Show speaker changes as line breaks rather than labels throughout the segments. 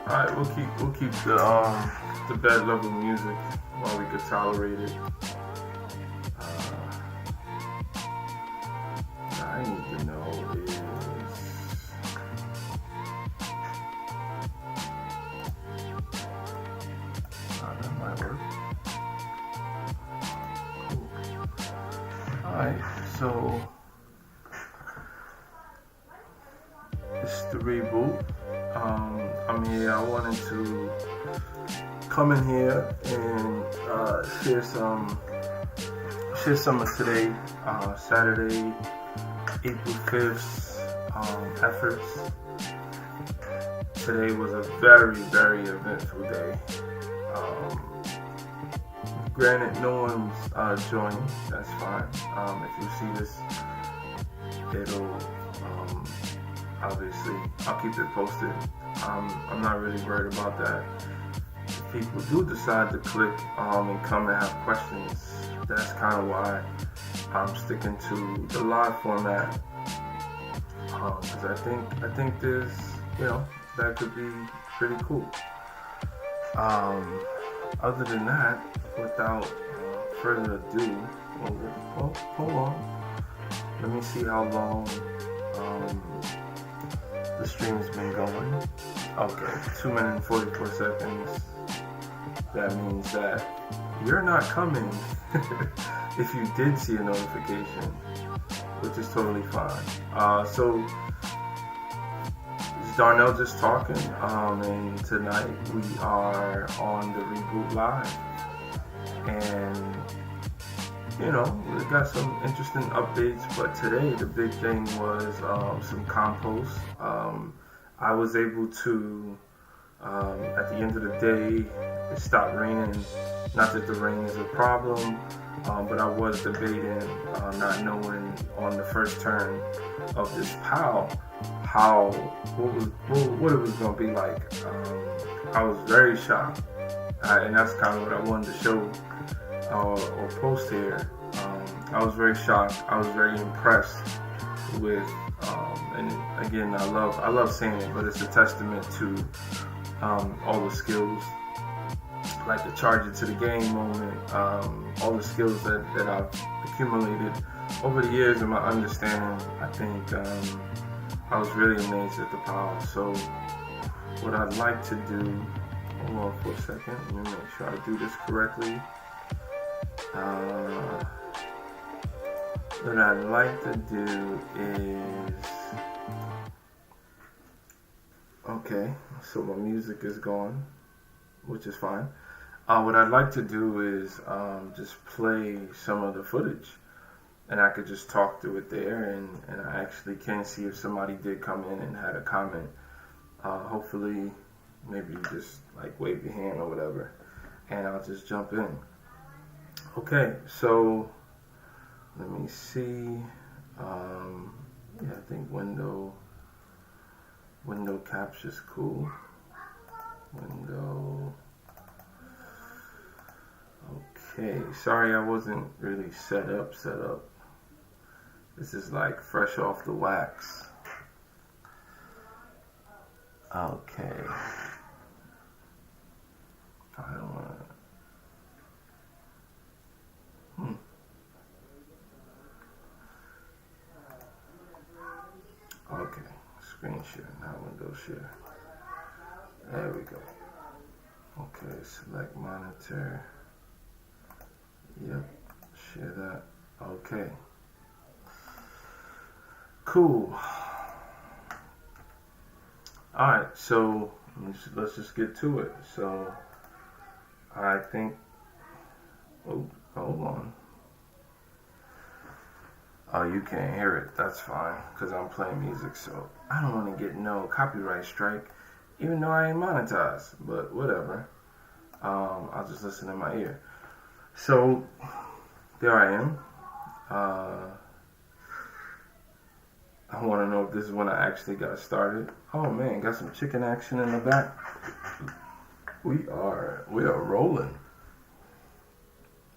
All right, we'll keep the bed level music while we could tolerate it. I need to know is that might work. Cool. All right, so it's the reboot. I'm here. I wanted to come in here and share some of today, Saturday, April 5th efforts. Today was a very, very eventful day. Granted, no one's joining. That's fine. If you see this, it'll obviously I'll keep it posted. I'm not really worried about that. If people do decide to click and come and have questions, that's kind of why I'm sticking to the live format. Because I think there's, that could be pretty cool. Other than that, without further ado, well, hold on. Let me see how long the stream's been going. Okay, 2 minutes and 44 seconds. That means that you're not coming if you did see a notification, which is totally fine. So it's Darnell just talking, and tonight we are on the Reboot Live, and we got some interesting updates, but today the big thing was some compost. I was able to, at the end of the day, it stopped raining. Not that the rain is a problem, but I was debating, not knowing on the first turn of this pile, what it was going to be like. I was very shocked, and that's kind of what I wanted to show or post here. I was very shocked. I was very impressed with, and again, I love saying it, but it's a testament to all the skills, like the charge it to the game moment, all the skills that I've accumulated over the years and my understanding. I think I was really amazed at the power. So what I'd like to do, hold on for a second, let me make sure I do this correctly. What I'd like to do is, okay, so my music is gone, which is fine. What I'd like to do is just play some of the footage, and I could just talk through it there, and I actually can see if somebody did come in and had a comment. Hopefully, maybe you just like wave your hand or whatever, and I'll just jump in. Okay, so let me see. I think window capture's cool. Window. Okay, sorry I wasn't really set up. This is like fresh off the wax. Okay. I don't want to. Okay, screen share, not window share. There we go. Okay, select monitor. Yep, share that. Okay. Cool. Alright, so let's just get to it. So I think, hold on. Oh, you can't hear it. That's fine, because I'm playing music, so I don't want to get no copyright strike, even though I ain't monetized, but whatever. I'll just listen in my ear. So, there I am. I want to know if this is when I actually got started. Oh man, got some chicken action in the back. We are rolling.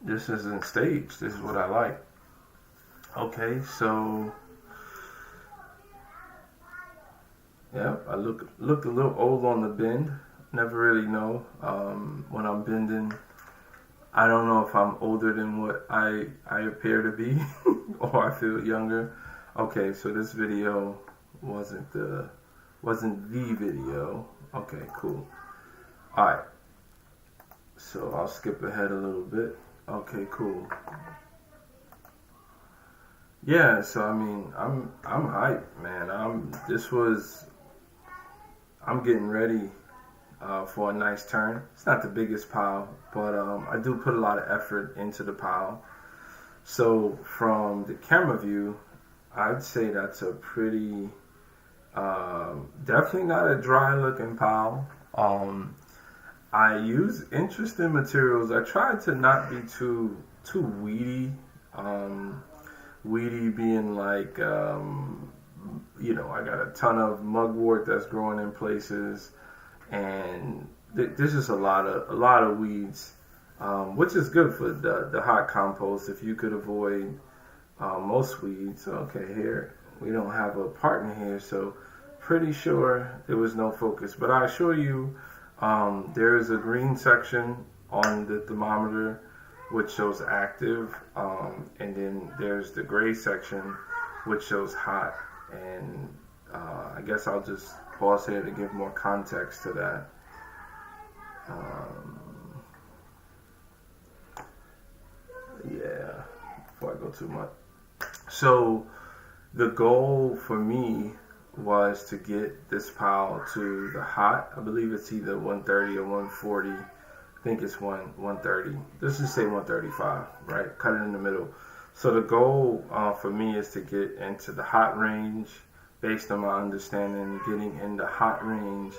This isn't staged. This is what I like. Okay, so yep, I look a little old on the bend. Never really know. When I'm bending, I don't know if I'm older than what I appear to be or I feel younger. Okay, so this video wasn't the video. Okay, cool. Alright. So I'll skip ahead a little bit. Okay, cool. Yeah, so I mean, I'm hyped, man. I'm getting ready for a nice turn. It's not the biggest pile, but I do put a lot of effort into the pile. So from the camera view, I'd say that's a pretty, definitely not a dry looking pile. I use interesting materials. I try to not be too weedy. Weedy being like, I got a ton of mugwort that's growing in places, and there's just a lot of weeds, which is good for the hot compost if you could avoid most weeds. Okay, here we don't have a partner here, so pretty sure there was no focus, but I assure you there is a green section on the thermometer which shows active, and then there's the gray section which shows hot. And I guess I'll just pause here to give more context to that. Yeah, before I go too much. So the goal for me was to get this pile to the hot. I believe it's either 130 or 140. I think it's 130. Let's just say 135, right? Cut it in the middle. So the goal for me is to get into the hot range. Based on my understanding, getting in the hot range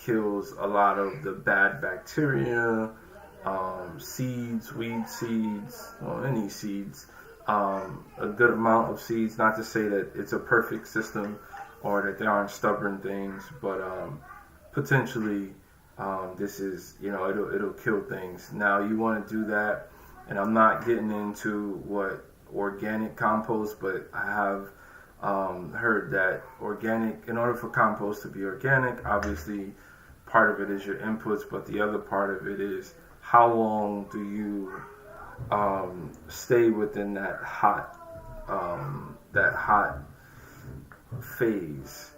kills a lot of the bad bacteria, seeds, weed seeds, or any seeds. A good amount of seeds. Not to say that it's a perfect system or that there aren't stubborn things, but potentially this is, it'll kill things. Now you want to do that, and I'm not getting into what organic compost, but I have heard that in order for compost to be organic, obviously part of it is your inputs, but the other part of it is how long do you stay within that hot phase.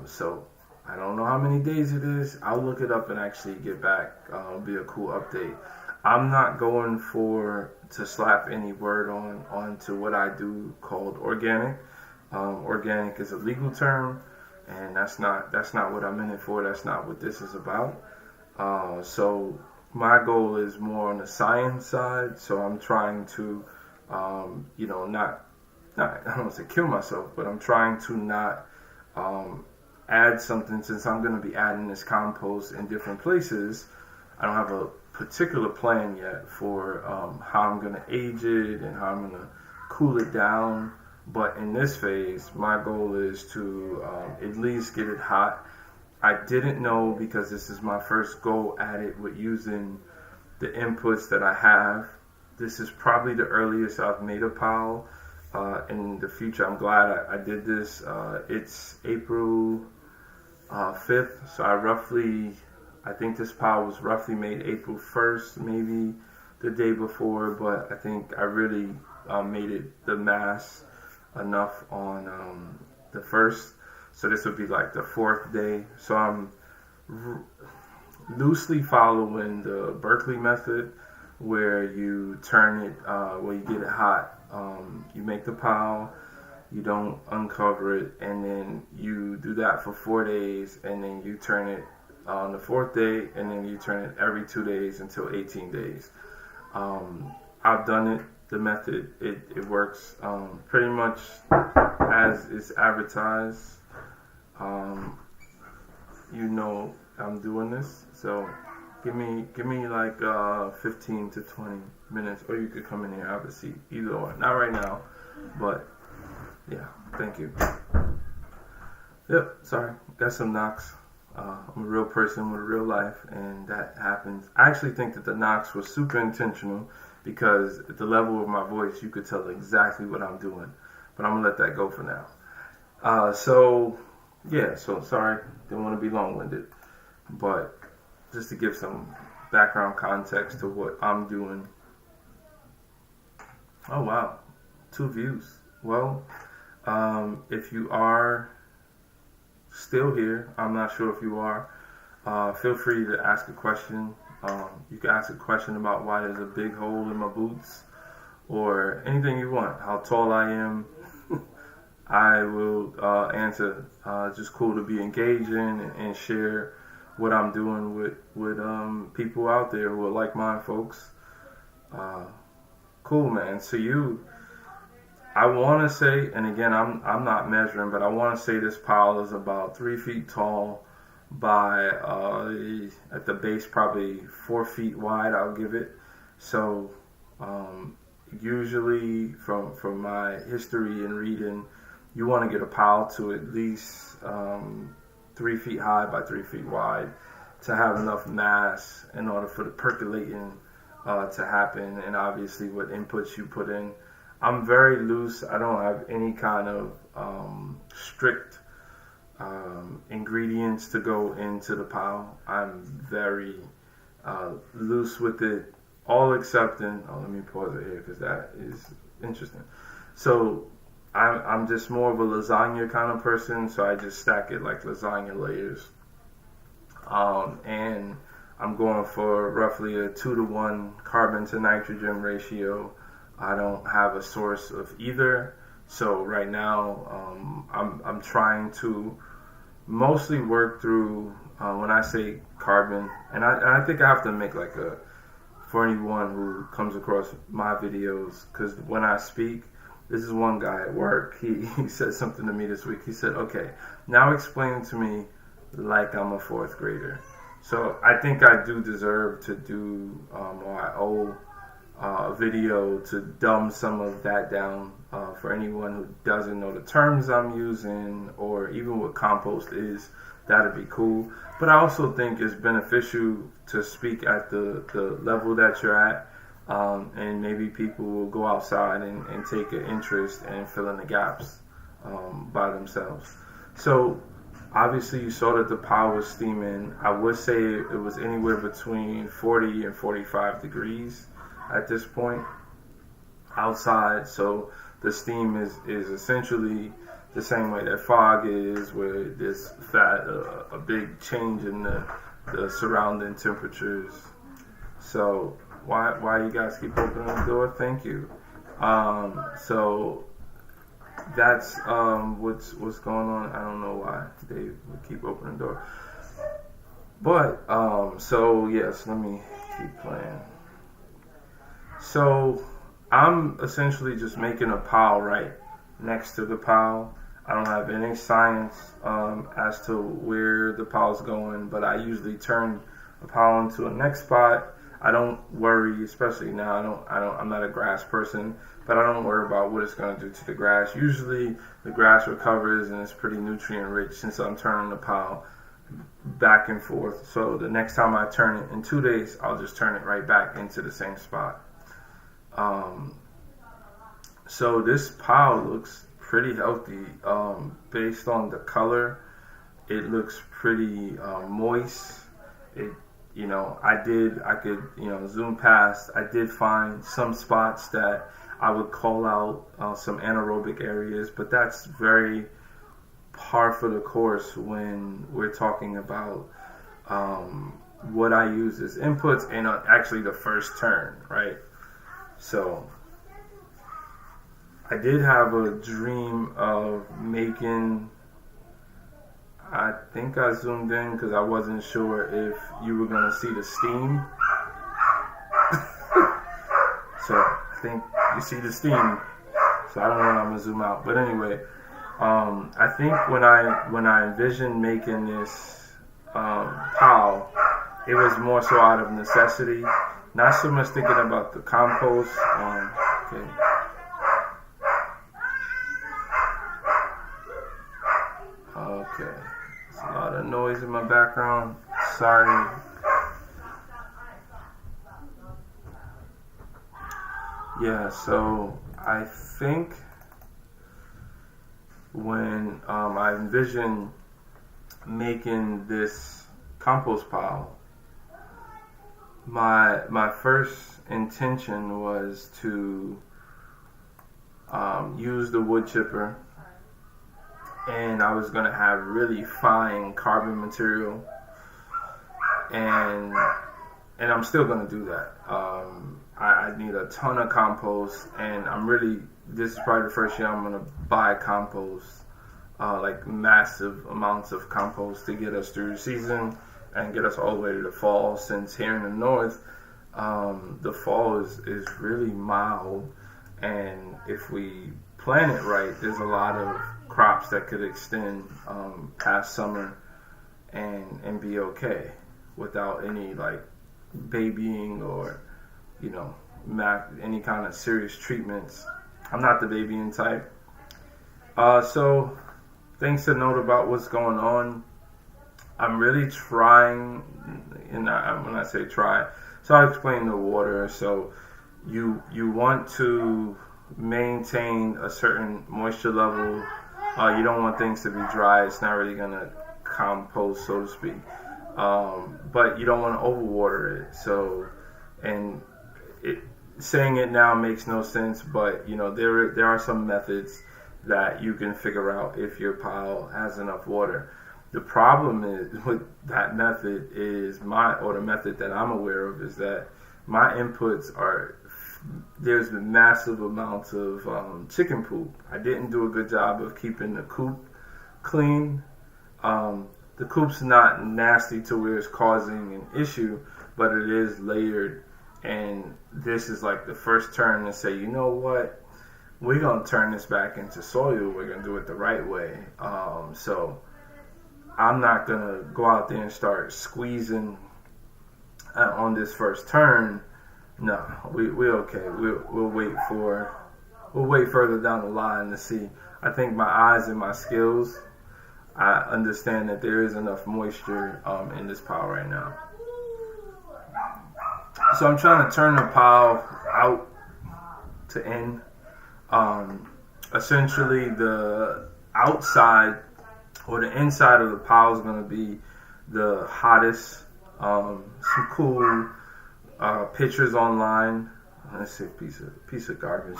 So I don't know how many days it is. I'll look it up and actually get back. It'll be a cool update. I'm not going to slap any word onto what I do called organic. Organic is a legal term, and that's not what I'm in it for. That's not what this is about. So my goal is more on the science side. So I'm trying to, not I don't want to say kill myself, but I'm trying to not add something, since I'm going to be adding this compost in different places. I don't have a particular plan yet for how I'm going to age it and how I'm going to cool it down. But in this phase, my goal is to at least get it hot. I didn't know, because this is my first go at it with using the inputs that I have. This is probably the earliest I've made a pile. In the future, I'm glad I did this. It's April 5th, so I think this pile was roughly made April 1st, maybe the day before, but I think I really made it the mass enough on the 1st. So this would be like the 4th day. So I'm loosely following the Berkeley method, where you turn it, where you get it hot. You make the pile, you don't uncover it, and then you do that for 4 days, and then you turn it on the 4th day, and then you turn it every 2 days until 18 days. I've done it, the method, it works pretty much as it's advertised. I'm doing this, so give me like 15 to 20 minutes, or you could come in here, have a seat, either or. Not right now, but yeah, thank you. Yep, sorry, got some knocks. I'm a real person with a real life, and that happens. I actually think that the knocks were super intentional, because at the level of my voice, you could tell exactly what I'm doing. But I'm gonna let that go for now. So sorry, didn't want to be long-winded. But just to give some background context to what I'm doing. Oh wow, 2 views. Well, if you are still here, I'm not sure if you are, feel free to ask a question. You can ask a question about why there's a big hole in my boots, or anything you want, how tall I am. I will answer. Just cool to be engaging and share what I'm doing with people out there who are like-minded folks. Cool, man. So I want to say, and again, I'm not measuring, but I want to say this pile is about 3 feet tall by at the base probably 4 feet wide. I'll give it. So usually from my history and reading, you want to get a pile to at least 3 feet high by 3 feet wide to have enough mass in order for the percolating to happen, and obviously what inputs you put in. I'm very loose. I don't have any kind of strict ingredients to go into the pile. I'm very loose with it, all accepting. Oh, let me pause it here because that is interesting. So I'm just more of a lasagna kind of person, so I just stack it like lasagna layers. And I'm going for roughly a 2-to-1 carbon to nitrogen ratio. I don't have a source of either. So right now, I'm trying to mostly work through, when I say carbon, and I think I have to make like for anyone who comes across my videos, because when I speak, this is one guy at work, he said something to me this week. He said, okay, now explain to me like I'm a 4th grader. So I think I do deserve to do, or I owe a video to dumb some of that down for anyone who doesn't know the terms I'm using, or even what compost is. That'd be cool. But I also think it's beneficial to speak at the level that you're at, and maybe people will go outside and take an interest and fill in the gaps by themselves. So obviously you saw that the pile was steaming. I would say it was anywhere between 40 and 45 degrees at this point outside. So the steam is essentially the same way that fog is, where there's a big change in the surrounding temperatures. So why you guys keep opening the door? Thank you. So that's what's going on. I don't know why they would keep opening the door. But so yes, let me keep playing. So I'm essentially just making a pile right next to the pile. I don't have any science as to where the pile's going, but I usually turn a pile into a next spot. I don't worry, especially now. I'm not a grass person, but I don't worry about what it's going to do to the grass. Usually the grass recovers and it's pretty nutrient rich since I'm turning the pile back and forth. So the next time I turn it in 2 days, I'll just turn it right back into the same spot. So this pile looks pretty healthy. Based on the color, it looks pretty moist. I could zoom past. I did find some spots that I would call out some anaerobic areas, but that's very par for the course when we're talking about what I use as inputs and actually the first turn, right? So I did have a dream of making, I think I zoomed in because I wasn't sure if you were going to see the steam. So I think you see the steam. So I don't know when I'm going to zoom out. But anyway, I think when I envisioned making this pile, it was more so out of necessity. Not so much thinking about the compost. Okay. Okay. There's a lot of noise in my background. Sorry. Yeah, so I think when I envisioned making this compost pile, my first intention was to use the wood chipper, and I was gonna have really fine carbon material, and I'm still gonna do that. I need a ton of compost, and this is probably the first year I'm gonna buy compost, like massive amounts of compost to get us through the season and get us all the way to the fall. Since here in the north, the fall is really mild, and if we plan it right, there's a lot of crops that could extend past summer and be okay without any like babying or any kind of serious treatments. I'm not the babying type. So things to note about what's going on. I'm really trying, and when I say try, so I'll explain the water. So you want to maintain a certain moisture level. You don't want things to be dry. It's not really gonna compost, so to speak. But you don't want to overwater it. So, and saying it now makes no sense, but there are some methods that you can figure out if your pile has enough water. The problem is with that method is the method that I'm aware of is that my inputs there's massive amounts of chicken poop. I didn't do a good job of keeping the coop clean. The coop's not nasty to where it's causing an issue, but it is layered. And this is like the first turn to say, you know what? We're going to turn this back into soil. We're going to do it the right way. So I'm not going to go out there and start squeezing on this first turn. No, we're okay. We'll wait further down the line to see. I think my eyes and my skills, I understand that there is enough moisture in this pile right now. So I'm trying to turn the pile out to in. Essentially, the outside or the inside of the pile is going to be the hottest. Some cool pictures online. Let's say piece of garbage,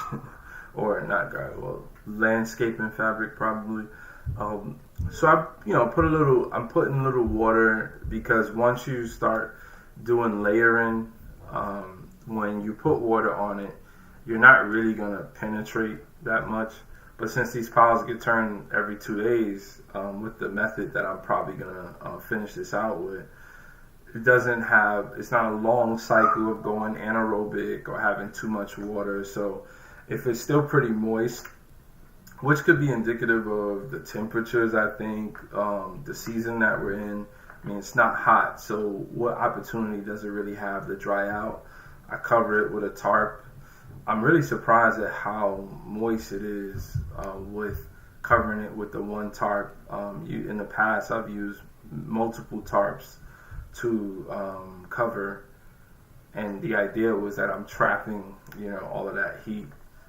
or not garbage. Well, landscaping fabric probably. So I'm putting a little water, because once you start doing layering, when you put water on it, you're not really gonna penetrate that much. But since these piles get turned every 2 days, with the method that I'm probably gonna finish this out with, it's not a long cycle of going anaerobic or having too much water. So if it's still pretty moist, which could be indicative of the temperatures, I think, the season that we're in. I mean, it's not hot, so what opportunity does it really have to dry out? I cover it with a tarp. I'm really surprised at how moist it is with covering it with the one tarp. In the past, I've used multiple tarps to cover, and the idea was that I'm trapping, all of that heat.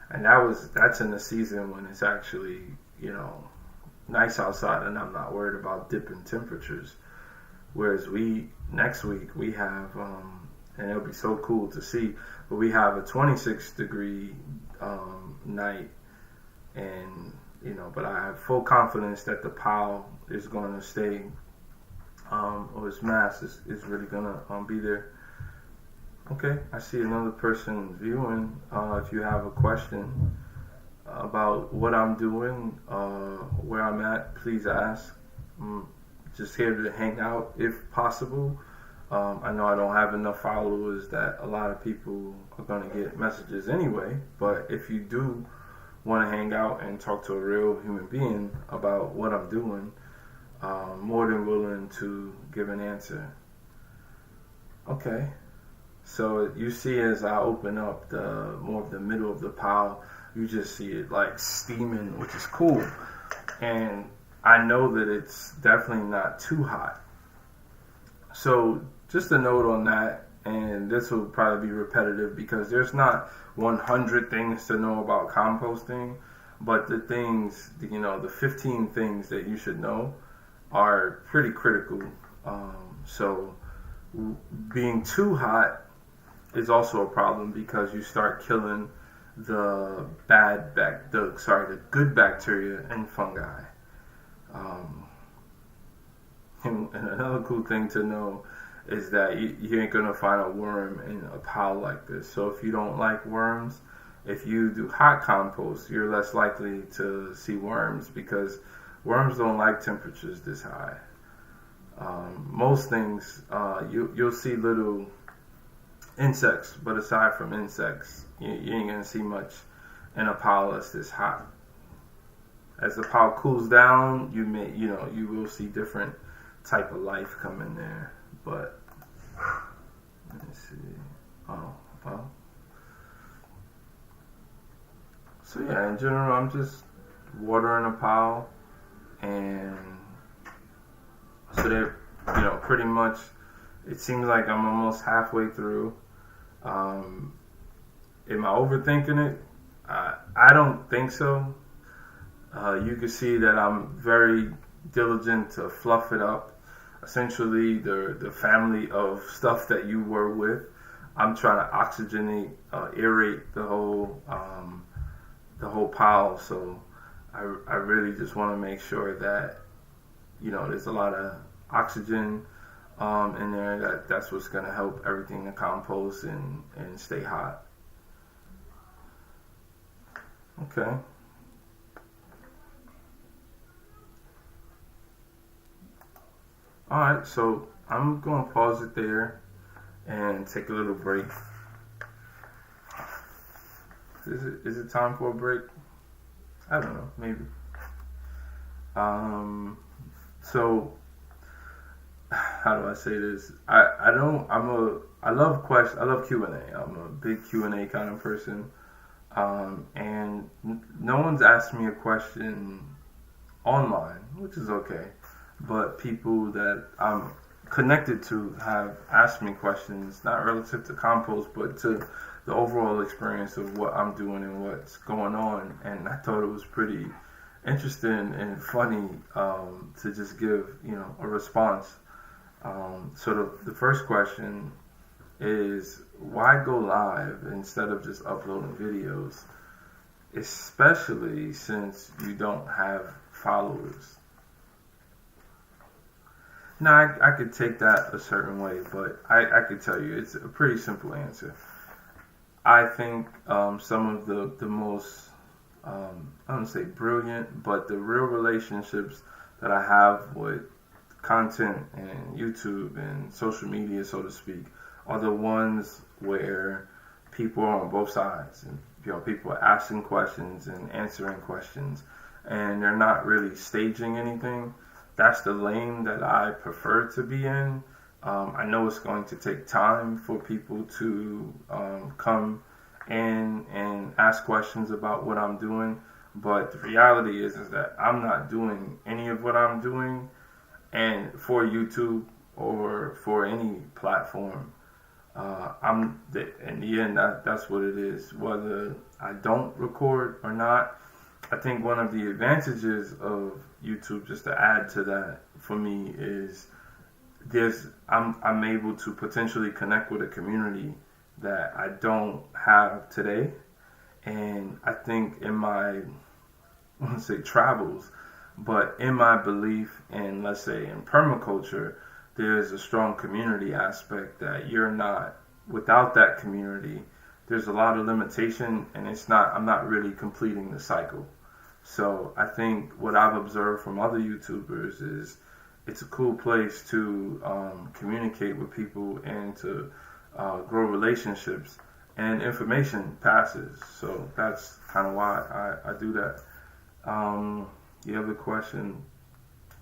And that's in the season when it's actually, nice outside and I'm not worried about dipping temperatures. Whereas next week we have, and it'll be so cool to see, but we have a 26 degree night, and but I have full confidence that the pile is going to stay, or its mass is really going to be there. Okay, I see another person viewing. If you have a question about what I'm doing, where I'm at, please ask. I'm just here to hang out if possible. I know I don't have enough followers that a lot of people are going to get messages anyway, but if you do want to hang out and talk to a real human being about what I'm doing, more than willing to give an answer. Okay. So you see, as I open up more of the middle of the pile, you just see it like steaming, which is cool. And I know that it's definitely not too hot. So just a note on that, and this will probably be repetitive because there's not 100 things to know about composting, but the things, the 15 things that you should know are pretty critical. So being too hot is also a problem because you start killing the the good bacteria and fungi. Um, and another cool thing to know is that you ain't gonna find a worm in a pile like this. So if you don't like worms, if you do hot compost, you're less likely to see worms because worms don't like temperatures this high. Most things, you'll see little insects, but aside from insects, you ain't gonna see much in a pile that's this hot. As the pile cools down, you will see different type of life come in there. But let me see. Oh, well. So yeah, in general, I'm just watering a pile, and so they're, pretty much. It seems like I'm almost halfway through. Am I overthinking it? I don't think so. You can see that I'm very diligent to fluff it up. Essentially, the family of stuff that you were with, I'm trying to oxygenate, aerate the whole pile. So I really just want to make sure that there's a lot of oxygen in there. That's what's going to help everything to compost and stay hot. Okay. Alright, so I'm going to pause it there and take a little break. Is it time for a break? I don't know, maybe. So how do I say this? I love Q&A. I'm a big Q&A kind of person. And no one's asked me a question online, which is okay. But people that I'm connected to have asked me questions, not relative to compost, but to the overall experience of what I'm doing and what's going on. And I thought it was pretty interesting and funny to just give, a response. So the first question is, why go live instead of just uploading videos, especially since you don't have followers? Now, I could take that a certain way, but I could tell you it's a pretty simple answer. I think some of the most, I don't say brilliant, but the real relationships that I have with content and YouTube and social media, so to speak, are the ones where people are on both sides. And, people are asking questions and answering questions, and they're not really staging anything. That's the lane that I prefer to be in. I know it's going to take time for people to come in and ask questions about what I'm doing, but the reality is that I'm not doing any of what I'm doing and for YouTube or for any platform. In the end, that's what it is. Whether I don't record or not, I think one of the advantages of YouTube, just to add to that for me, is I'm able to potentially connect with a community that I don't have today. And I think in my, I want to say travels, but in my belief in, let's say, in permaculture, there's a strong community aspect that you're not, without that community, there's a lot of limitation, and I'm not really completing the cycle. So I think what I've observed from other YouTubers is it's a cool place to communicate with people and to grow relationships, and information passes. So that's kind of why I do that. The other question,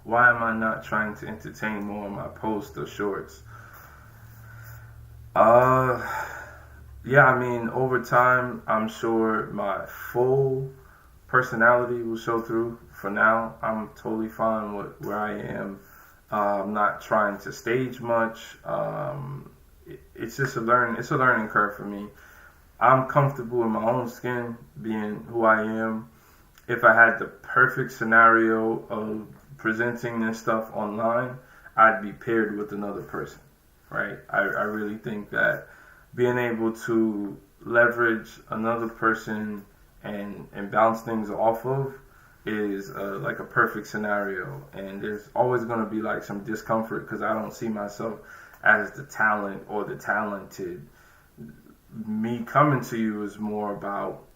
why am I not trying to entertain more in my posts or shorts? Yeah, I mean, over time, I'm sure my full personality will show through. For now, I'm totally fine with where I am. I'm not trying to stage much. It's just a learning curve for me. I'm comfortable in my own skin, being who I am. If I had the perfect scenario of presenting this stuff online, I'd be paired with another person, right? I really think that being able to leverage another person and bounce things off of is like a perfect scenario. And there's always going to be like some discomfort because I don't see myself as the talent or the talented. Me coming to you is more about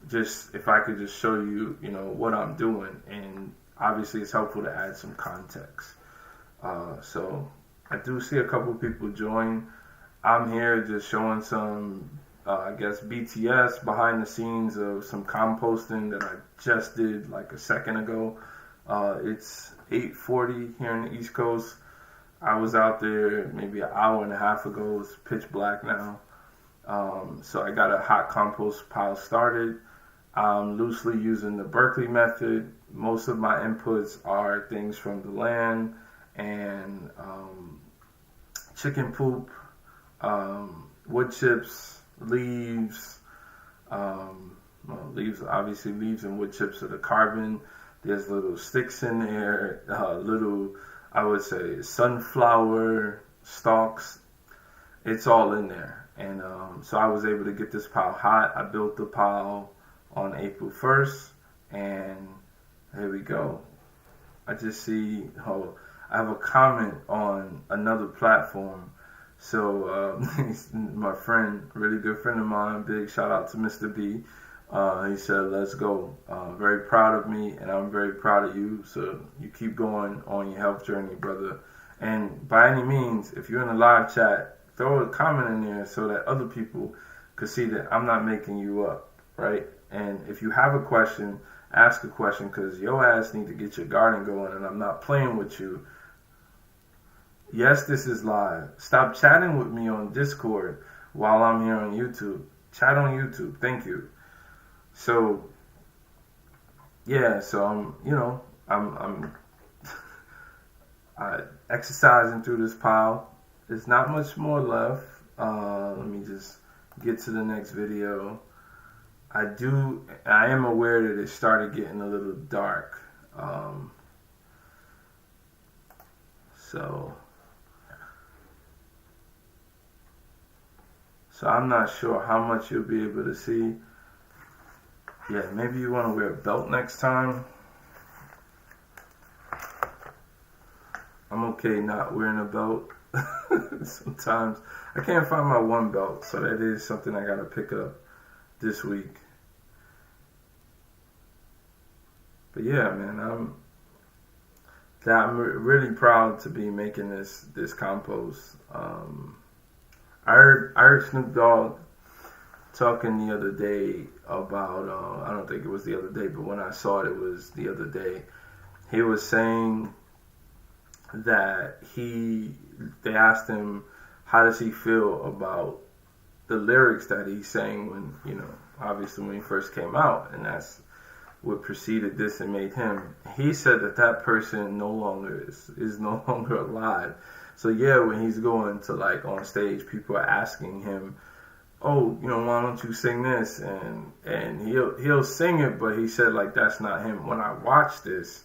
just if I could just show you, what I'm doing, and obviously it's helpful to add some context. So I do see a couple people join. I'm here just showing some, I guess, BTS behind the scenes of some composting that I just did like a second ago. It's 8:40 here in the East Coast. I was out there maybe an hour and a half ago. It's pitch black now. So I got a hot compost pile started. I'm loosely using the Berkeley method. Most of my inputs are things from the land and chicken poop, wood chips, leaves. Leaves, obviously leaves and wood chips are the carbon. There's little sticks in there, little, I would say, sunflower stalks. It's all in there. And so I was able to get this pile hot. I built the pile on April 1st, and here we go. I just see, I have a comment on another platform. So my friend, really good friend of mine, big shout out to Mr. B. He said, let's go. Very proud of me, and I'm very proud of you. So you keep going on your health journey, brother. And by any means, if you're in a live chat, throw a comment in there so that other people could see that I'm not making you up, right? And if you have a question, ask a question, because your ass need to get your garden going, and I'm not playing with you. Yes, this is live. Stop chatting with me on Discord while I'm here on YouTube. Chat on YouTube. Thank you. So, yeah, so I'm exercising through this pile. There's not much more left. Let me just get to the next video. I am aware that it started getting a little dark. So I'm not sure how much you'll be able to see. Yeah, maybe you want to wear a belt next time. I'm okay not wearing a belt. Sometimes I can't find my one belt, so that is something I gotta pick up this week. But yeah, man, I'm really proud to be making this compost. I heard Snoop Dogg talking the other day about, I don't think it was the other day, but when I saw it was the other day. He was saying that they asked him how does he feel about the lyrics that he sang when, obviously when he first came out, and that's what preceded this and made him. He said that person no longer is no longer alive. So yeah, when he's going to like on stage, people are asking him, oh, why don't you sing this? And he'll sing it, but he said like that's not him. When I watch this,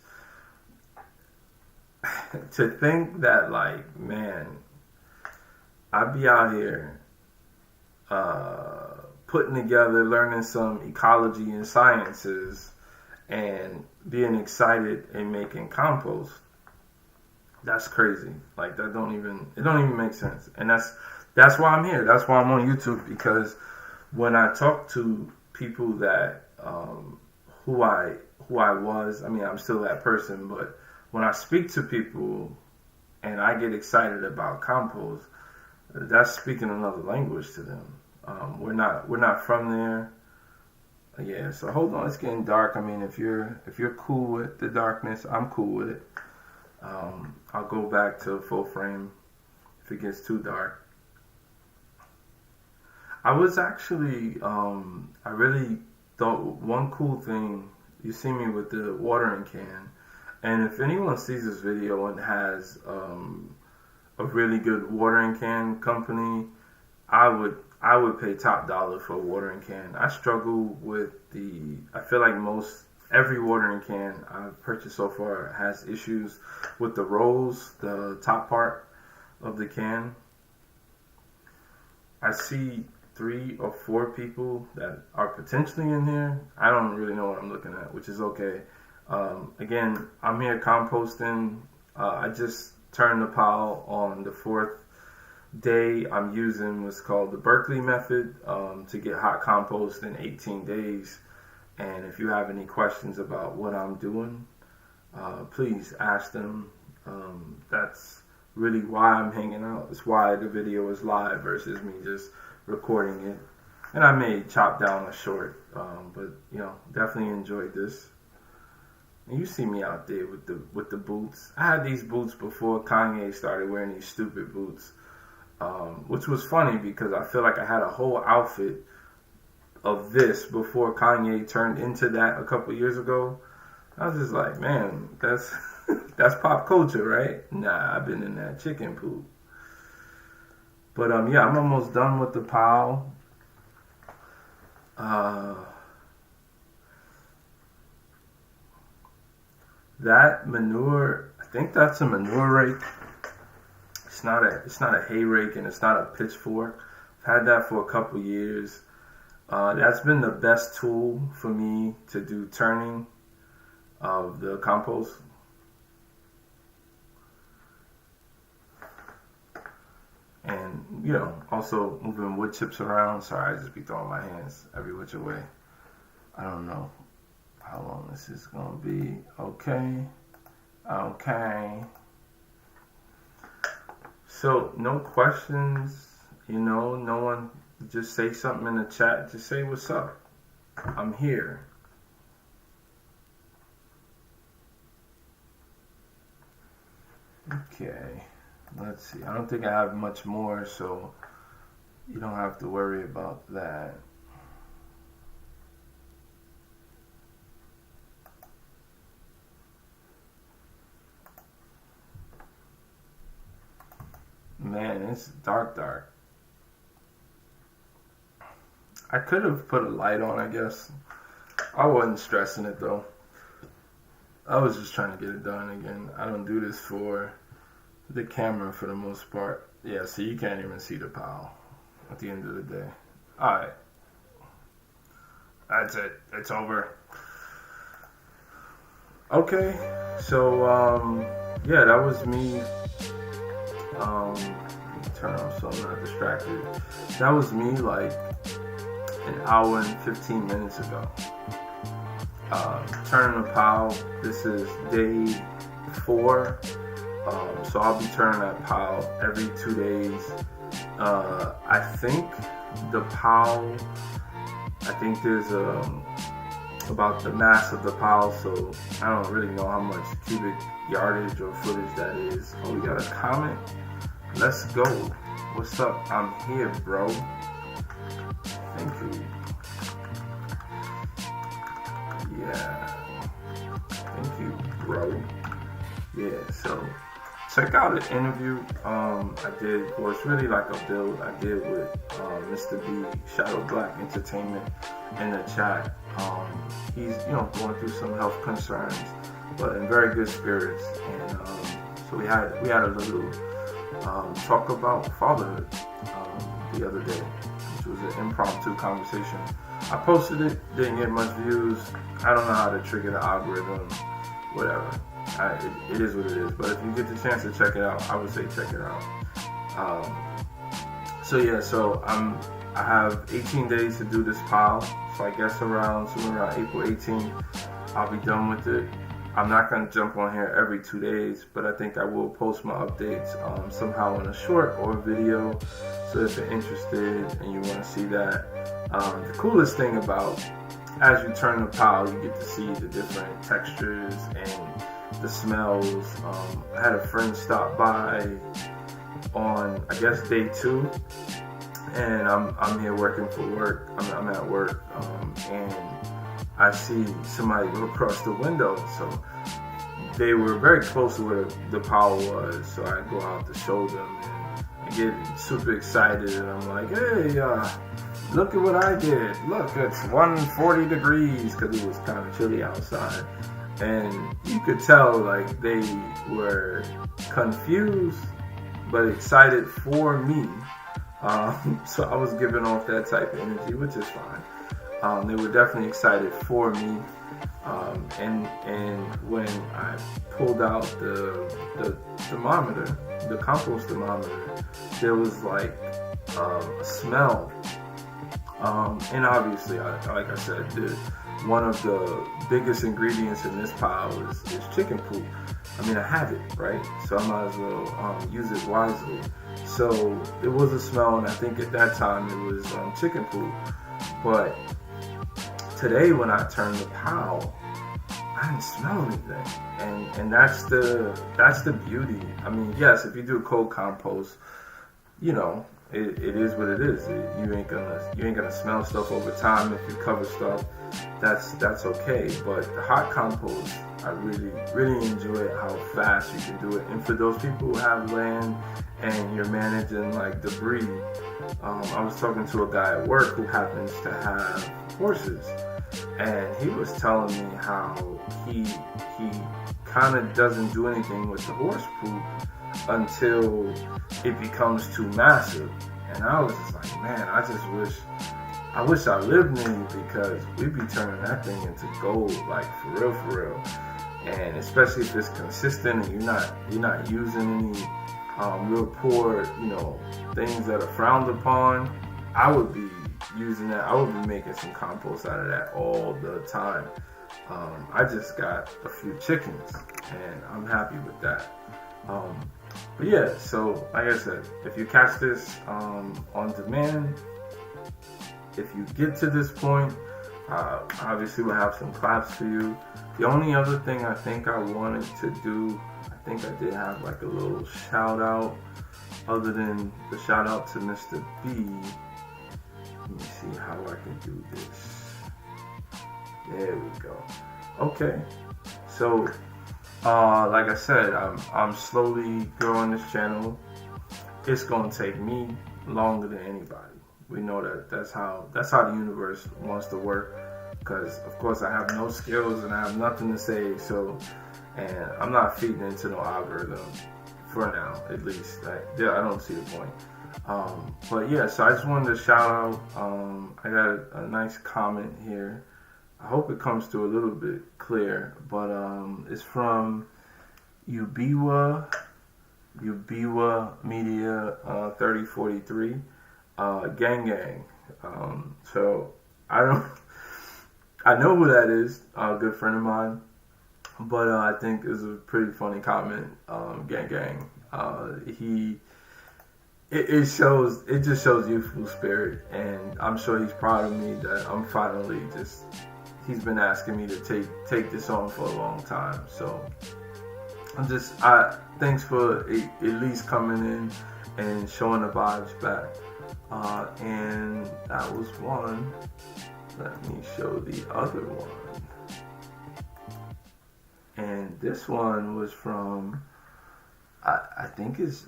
to think that like, man, I'd be out here putting together, learning some ecology and sciences, and being excited and making compost. That's crazy. Like it don't even make sense. And that's why I'm here. That's why I'm on YouTube, because when I talk to people that who I was, I mean, I'm still that person, but when I speak to people and I get excited about compost, that's speaking another language to them. We're not from there. Yeah, so hold on, it's getting dark. I mean, if you're cool with the darkness, I'm cool with it. I'll go back to full frame if it gets too dark. I was actually, I really thought one cool thing, you see me with the watering can, and if anyone sees this video and has a really good watering can company, I would pay top dollar for a watering can. I struggle with I feel like most every watering can I've purchased so far has issues with the rolls, the top part of the can. I see 3 or 4 people that are potentially in here. I don't really know what I'm looking at, which is okay. Again, I'm here composting. I just turned the pile on the 4th day. I'm using what's called the Berkeley method to get hot compost in 18 days. And if you have any questions about what I'm doing, please ask them. That's really why I'm hanging out. It's why the video is live versus me just recording it. And I may chop down a short, but definitely enjoyed this. And you see me out there with the boots. I had these boots before Kanye started wearing these stupid boots, which was funny because I feel like I had a whole outfit of this before Kanye turned into that a couple years ago. I was just like, man, that's that's pop culture, right? Nah, I've been in that chicken poop. But yeah, I'm almost done with the pile. That manure, I think that's a manure rake. It's not a hay rake, and it's not a pitchfork. I've had that for a couple years. That's been the best tool for me to do turning of the compost. And, also moving wood chips around. Sorry, I just be throwing my hands every which way. I don't know how long this is going to be. Okay. So, no questions. No one, just say something in the chat. Just say what's up. I'm here. Okay. Let's see. I don't think I have much more, so you don't have to worry about that. Man, it's dark. I could have put a light on, I guess. I wasn't stressing it, though. I was just trying to get it done again. I don't do this for the camera for the most part. Yeah, so you can't even see the pile at the end of the day. Alright. That's it. It's over. Okay. So, yeah, that was me. Turn off so I'm not distracted. That was me like an hour and 15 minutes ago. Turning the pile. This is day 4. So I'll be turning that pile every 2 days. I think the pile, there's about the mass of the pile, so I don't really know how much cubic yardage or footage that is. Oh, we got a comment. Let's go. What's up? I'm here, bro. Thank you. Yeah. Thank you, bro. Yeah, so check out an interview I did. Well, it's really like a build I did with Mr. B, Shadow Black Entertainment, in the chat. He's going through some health concerns, but in very good spirits. And so we had a little talk about fatherhood the other day, which was an impromptu conversation. I posted it, didn't get much views. I don't know how to trigger the algorithm, whatever. It is what it is. But if you get the chance to check it out, I would say check it out. So I have 18 days to do this pile. So I guess somewhere around April 18th, I'll be done with it. I'm not going to jump on here every 2 days, but I think I will post my updates somehow in a short or a video. So if you're interested and you want to see that, the coolest thing about as you turn the pile, you get to see the different textures and the smells. I had a friend stop by on, I guess, day 2, and I'm here working for work. I'm at work, and I see somebody go across the window. So they were very close to where the pile was. So I go out to show them, and I get super excited, and I'm like, hey, look at what I did. Look, it's 140 degrees because it was kind of chilly outside. And you could tell like they were confused but excited for me. So I was giving off that type of energy, which is fine. They were definitely excited for me. And when I pulled out the thermometer, the compost thermometer, there was like a smell. And obviously, like I said, one of the biggest ingredients in this pile is chicken poop. I mean, I have it, right? So I might as well use it wisely. So it was a smell, and I think at that time it was chicken poop. But today when I turned the pile, I didn't smell anything. And that's the beauty. I mean, yes, if you do cold compost, you know, it is what it is. You ain't gonna smell stuff over time if you cover stuff. That's okay. But the hot compost, I really enjoy how fast you can do it. And for those people who have land and you're managing like debris, I was talking to a guy at work who happens to have horses, and he was telling me how he kind of doesn't do anything with the horse poop until it becomes too massive. And I was just like, man, I wish I lived near you, because we'd be turning that thing into gold, like for real. And especially if it's consistent and you're not using any real poor, things that are frowned upon. I would be using that. I would be making some compost out of that all the time. I just got a few chickens, and I'm happy with that. But yeah, so like I said, if you catch this on demand, if you get to this point, obviously we'll have some claps for you. The only other thing I think I wanted to do, I think I did have like a little shout out, other than the shout out to Mr. B. Let me see how I can do this. There we go. Okay, so like I said, I'm slowly growing this channel. It's gonna take me longer than anybody. We know that's how the universe wants to work. Because of course I have no skills and I have nothing to say. So, and I'm not feeding into no algorithm for now, at least. I don't see the point. But yeah, so I just wanted to shout out. I got a nice comment here. I hope it comes through a little bit clear, but it's from Ubiwa Media 3043 gang. So I know who that is, a good friend of mine, but I think it's a pretty funny comment. Gang. It just shows youthful spirit, and I'm sure he's proud of me that I'm finally he's been asking me to take this on for a long time. So thanks for at least coming in and showing the vibes back. And that was one. Let me show the other one. And this one was from, I think it's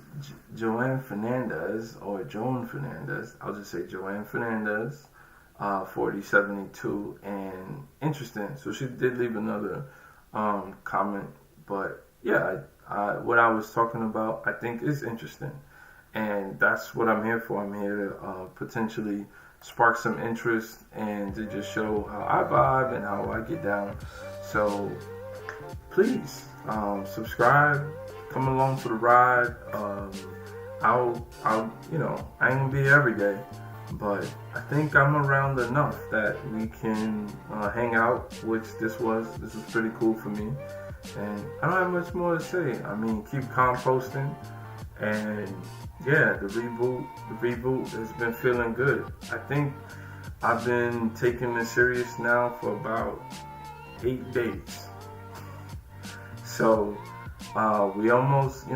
Joanne Fernandez or Joan Fernandez. I'll just say Joanne Fernandez, 4072. And interesting. So she did leave another comment. But yeah, what I was talking about, I think is interesting. And that's what I'm here for. I'm here to potentially spark some interest and to just show how I vibe and how I get down. So please subscribe, come along for the ride. I'll I ain't gonna be every day, but I think I'm around enough that we can hang out, which this was pretty cool for me. And I don't have much more to say. I mean, keep composting. And yeah, the reboot has been feeling good. I think I've been taking this serious now for about 8 days. So we almost,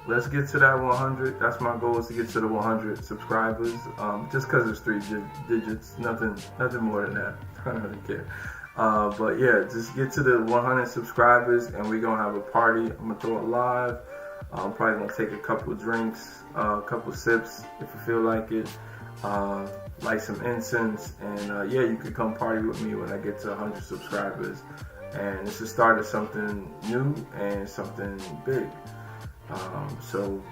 let's get to that 100. That's my goal, is to get to the 100 subscribers. Just because it's 3 digits, nothing more than that. I don't really care. But yeah, just get to the 100 subscribers, and we're gonna have a party. I'm gonna throw it live. I'm probably gonna take a couple of drinks, a couple of sips if you feel like it. light some incense, and yeah, you could come party with me when I get to 100 subscribers. And it's the start of something new and something big. So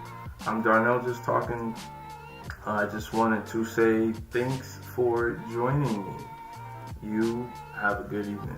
I'm Darnell, just talking. I just wanted to say thanks for joining me. You have a good evening.